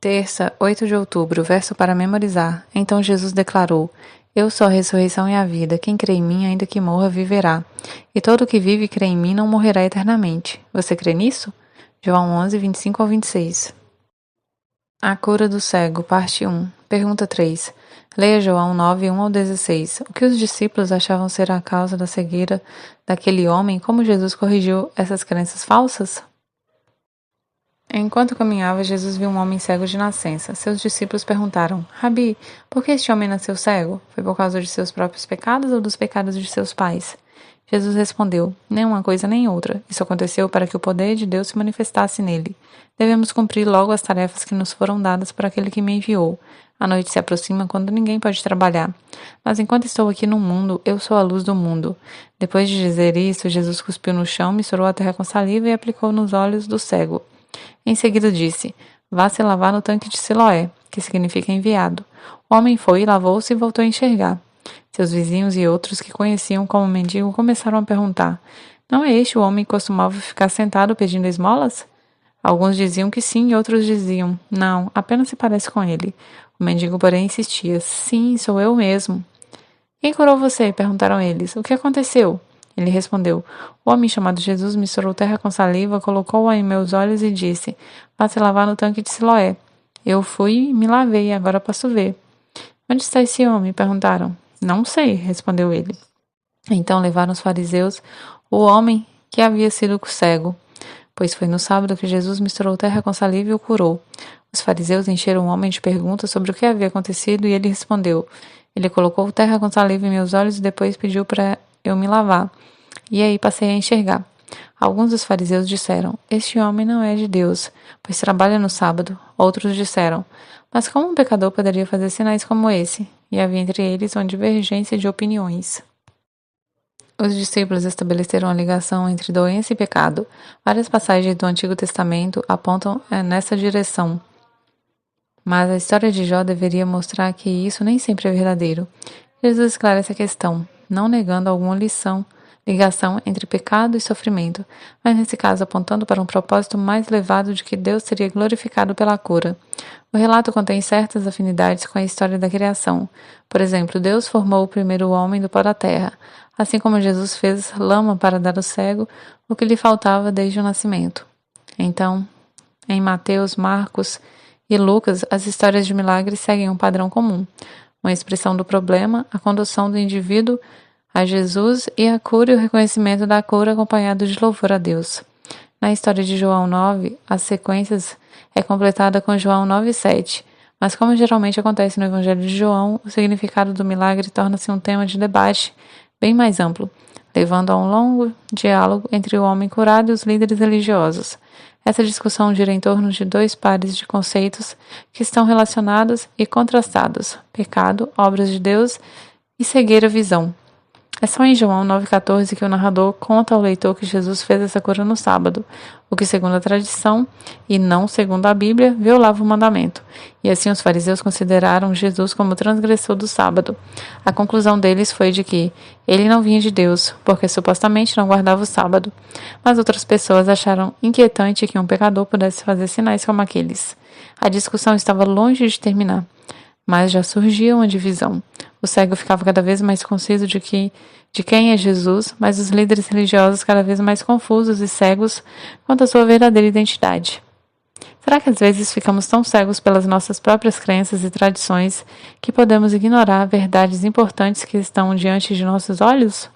Terça, 8 de outubro, verso para memorizar. Então Jesus declarou: Eu sou a ressurreição e a vida. Quem crê em mim, ainda que morra, viverá. E todo que vive e crê em mim não morrerá eternamente. Você crê nisso? João 11, 25 ao 26. A cura do cego, parte 1. Pergunta 3. Leia João 9, 1 ao 16. O que os discípulos achavam ser a causa da cegueira daquele homem? Como Jesus corrigiu essas crenças falsas? Enquanto caminhava, Jesus viu um homem cego de nascença. Seus discípulos perguntaram: Rabi, por que este homem nasceu cego? Foi por causa de seus próprios pecados ou dos pecados de seus pais? Jesus respondeu: Nem uma coisa nem outra. Isso aconteceu para que o poder de Deus se manifestasse nele. Devemos cumprir logo as tarefas que nos foram dadas por aquele que me enviou. A noite se aproxima quando ninguém pode trabalhar. Mas enquanto estou aqui no mundo, eu sou a luz do mundo. Depois de dizer isso, Jesus cuspiu no chão, misturou a terra com saliva e aplicou nos olhos do cego. Em seguida disse: Vá se lavar no tanque de Siloé, que significa enviado. O homem foi, lavou-se e voltou a enxergar. Seus vizinhos e outros que conheciam como mendigo começaram a perguntar: Não é este o homem que costumava ficar sentado pedindo esmolas? Alguns diziam que sim e outros diziam: Não, apenas se parece com ele. O mendigo, porém, insistia: Sim, sou eu mesmo. Quem curou você? Perguntaram eles. O que aconteceu? Ele respondeu: O homem chamado Jesus misturou terra com saliva, colocou-a em meus olhos e disse: Vá se lavar no tanque de Siloé. Eu fui e me lavei, agora posso ver. Onde está esse homem? Perguntaram. Não sei, respondeu ele. Então levaram os fariseus o homem que havia sido cego, pois foi no sábado que Jesus misturou terra com saliva e o curou. Os fariseus encheram o homem de perguntas sobre o que havia acontecido e ele respondeu: Ele colocou terra com saliva em meus olhos e depois pediu para eu me lavar. E aí passei a enxergar. Alguns dos fariseus disseram: Este homem não é de Deus, pois trabalha no sábado. Outros disseram: Mas como um pecador poderia fazer sinais como esse? E havia entre eles uma divergência de opiniões. Os discípulos estabeleceram a ligação entre doença e pecado. Várias passagens do Antigo Testamento apontam nessa direção. Mas a história de Jó deveria mostrar que isso nem sempre é verdadeiro. Jesus esclarece a questão, não negando alguma ligação entre pecado e sofrimento, mas nesse caso apontando para um propósito mais elevado de que Deus seria glorificado pela cura. O relato contém certas afinidades com a história da criação. Por exemplo, Deus formou o primeiro homem do pó da terra, assim como Jesus fez lama para dar ao cego o que lhe faltava desde o nascimento. Então, em Mateus, Marcos e Lucas, as histórias de milagres seguem um padrão comum, uma expressão do problema, a condução do indivíduo a Jesus e a cura e o reconhecimento da cura acompanhado de louvor a Deus. Na história de João 9, as sequências é completada com João 9:7, mas como geralmente acontece no Evangelho de João, o significado do milagre torna-se um tema de debate bem mais amplo, levando a um longo diálogo entre o homem curado e os líderes religiosos. Essa discussão gira em torno de dois pares de conceitos que estão relacionados e contrastados: pecado, obras de Deus e cegueira, visão. É só em João 9,14 que o narrador conta ao leitor que Jesus fez essa cura no sábado, o que, segundo a tradição, e não segundo a Bíblia, violava o mandamento. E assim os fariseus consideraram Jesus como transgressor do sábado. A conclusão deles foi de que ele não vinha de Deus, porque supostamente não guardava o sábado. Mas outras pessoas acharam inquietante que um pecador pudesse fazer sinais como aqueles. A discussão estava longe de terminar, mas já surgia uma divisão. O cego ficava cada vez mais conciso de quem é Jesus, mas os líderes religiosos cada vez mais confusos e cegos quanto à sua verdadeira identidade. Será que às vezes ficamos tão cegos pelas nossas próprias crenças e tradições que podemos ignorar verdades importantes que estão diante de nossos olhos?